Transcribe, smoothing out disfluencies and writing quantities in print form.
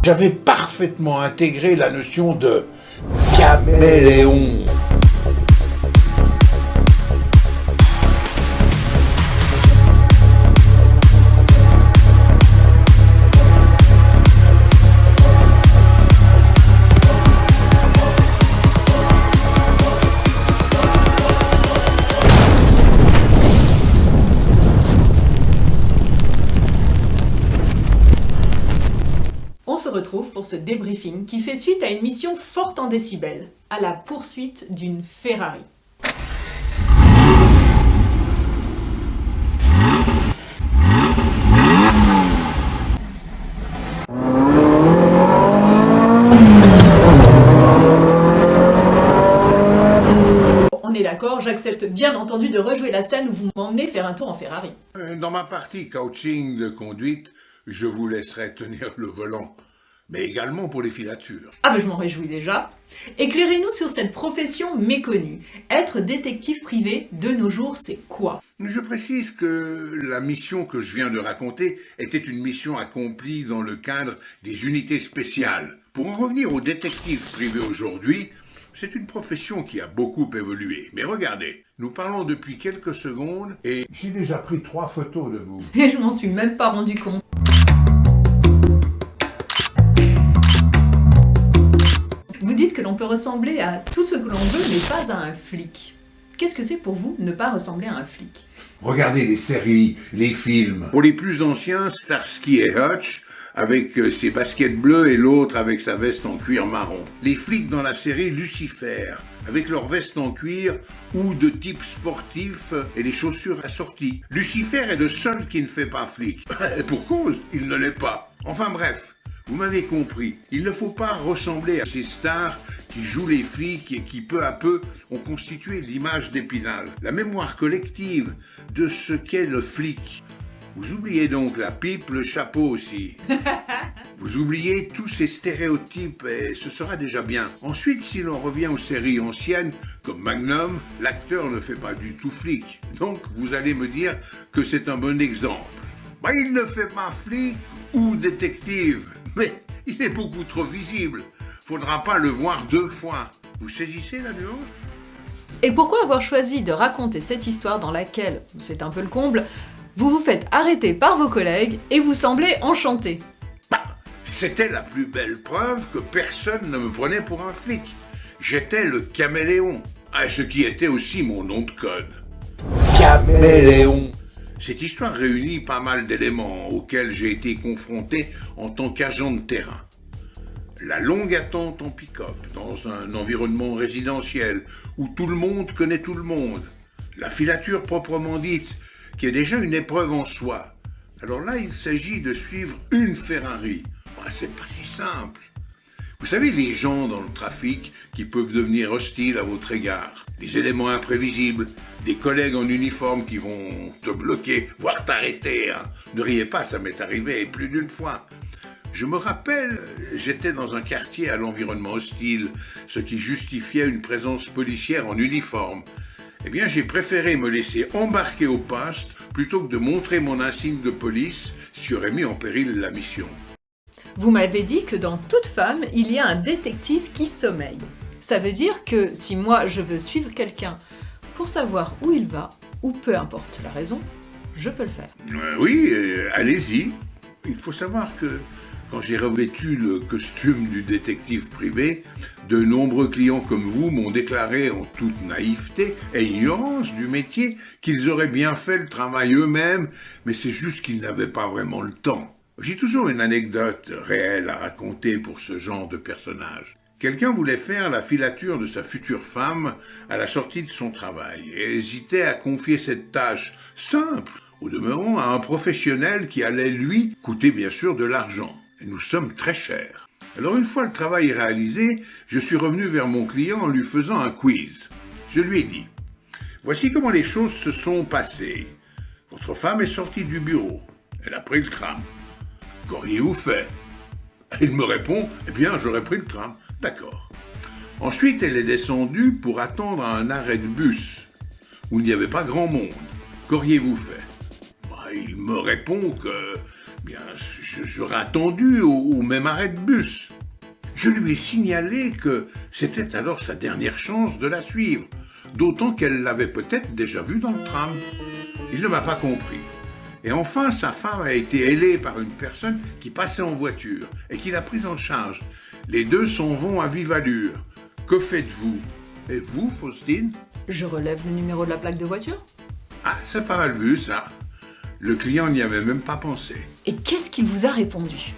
J'avais parfaitement intégré la notion de caméléon. On se retrouve pour ce débriefing qui fait suite à une mission forte en décibels, à la poursuite d'une Ferrari. On est d'accord, j'accepte bien entendu de rejouer la scène où vous m'emmenez faire un tour en Ferrari. Dans ma partie coaching de conduite, je vous laisserai tenir le volant, mais également pour les filatures. Ah ben je m'en réjouis déjà. Éclairez-nous sur cette profession méconnue. Être détective privé de nos jours, c'est quoi? Je précise que la mission que je viens de raconter était une mission accomplie dans le cadre des unités spéciales. Pour en revenir aux détectives privés aujourd'hui, c'est une profession qui a beaucoup évolué. Mais regardez, nous parlons depuis quelques secondes et j'ai déjà pris 3 photos de vous. Et je m'en suis même pas rendu compte. Vous dites que l'on peut ressembler à tout ce que l'on veut, mais pas à un flic. Qu'est-ce que c'est pour vous ne pas ressembler à un flic? Regardez les séries, les films. Pour les plus anciens, Starsky et Hutch, avec ses baskets bleues et l'autre avec sa veste en cuir marron. Les flics dans la série Lucifer, avec leur veste en cuir ou de type sportif et les chaussures assorties. Lucifer est le seul qui ne fait pas flic. Et pour cause, il ne l'est pas. Enfin bref, vous m'avez compris. Il ne faut pas ressembler à ces stars qui jouent les flics et qui peu à peu ont constitué l'image d'Épinal. La mémoire collective de ce qu'est le flic. Vous oubliez donc la pipe, le chapeau aussi. Vous oubliez tous ces stéréotypes et ce sera déjà bien. Ensuite, si l'on revient aux séries anciennes, comme Magnum, l'acteur ne fait pas du tout flic. Donc, vous allez me dire que c'est un bon exemple. Bah, il ne fait pas flic ou détective, mais il est beaucoup trop visible. Faudra pas le voir 2 fois. Vous saisissez la nuance ? Et pourquoi avoir choisi de raconter cette histoire dans laquelle, c'est un peu le comble, vous vous faites arrêter par vos collègues et vous semblez enchanté? Bah, c'était la plus belle preuve que personne ne me prenait pour un flic. J'étais le caméléon, ce qui était aussi mon nom de code. Caméléon. Cette histoire réunit pas mal d'éléments auxquels j'ai été confronté en tant qu'agent de terrain. La longue attente en pick-up, dans un environnement résidentiel où tout le monde connaît tout le monde. La filature proprement dite, qui est déjà une épreuve en soi. Alors là, il s'agit de suivre une Ferrari. C'est pas si simple. Vous savez, les gens dans le trafic qui peuvent devenir hostiles à votre égard, des éléments imprévisibles, des collègues en uniforme qui vont te bloquer, voire t'arrêter. Ne riez pas, ça m'est arrivé plus d'une fois. Je me rappelle, j'étais dans un quartier à l'environnement hostile, ce qui justifiait une présence policière en uniforme. Eh bien, j'ai préféré me laisser embarquer au poste plutôt que de montrer mon insigne de police, ce qui aurait mis en péril la mission. Vous m'avez dit que dans toute femme, il y a un détective qui sommeille. Ça veut dire que si moi je veux suivre quelqu'un pour savoir où il va, ou peu importe la raison, je peux le faire. Oui, allez-y. Il faut savoir que quand j'ai revêtu le costume du détective privé, de nombreux clients comme vous m'ont déclaré en toute naïveté et ignorance du métier qu'ils auraient bien fait le travail eux-mêmes, mais c'est juste qu'ils n'avaient pas vraiment le temps. J'ai toujours une anecdote réelle à raconter pour ce genre de personnage. Quelqu'un voulait faire la filature de sa future femme à la sortie de son travail et hésitait à confier cette tâche simple, au demeurant, à un professionnel qui allait, lui, coûter bien sûr de l'argent. Et nous sommes très chers. Alors une fois le travail réalisé, je suis revenu vers mon client en lui faisant un quiz. Je lui ai dit « Voici comment les choses se sont passées. Votre femme est sortie du bureau. Elle a pris le tram. Qu'auriez-vous fait ?» Il me répond « Eh bien, j'aurais pris le tram. » D'accord. Ensuite, elle est descendue pour attendre à un arrêt de bus où il n'y avait pas grand monde. Qu'auriez-vous fait ? Il me répond que, bien, j'aurais attendu au même arrêt de bus. Je lui ai signalé que c'était alors sa dernière chance de la suivre, d'autant qu'elle l'avait peut-être déjà vue dans le tram. Il ne m'a pas compris. Et enfin, sa femme a été ailée par une personne qui passait en voiture et qui l'a prise en charge. Les deux s'en vont à vive allure. Que faites-vous? Et vous, Faustine? Je relève le numéro de la plaque de voiture. Ah, c'est pas mal vu, ça. Le client n'y avait même pas pensé. Et qu'est-ce qu'il vous a répondu?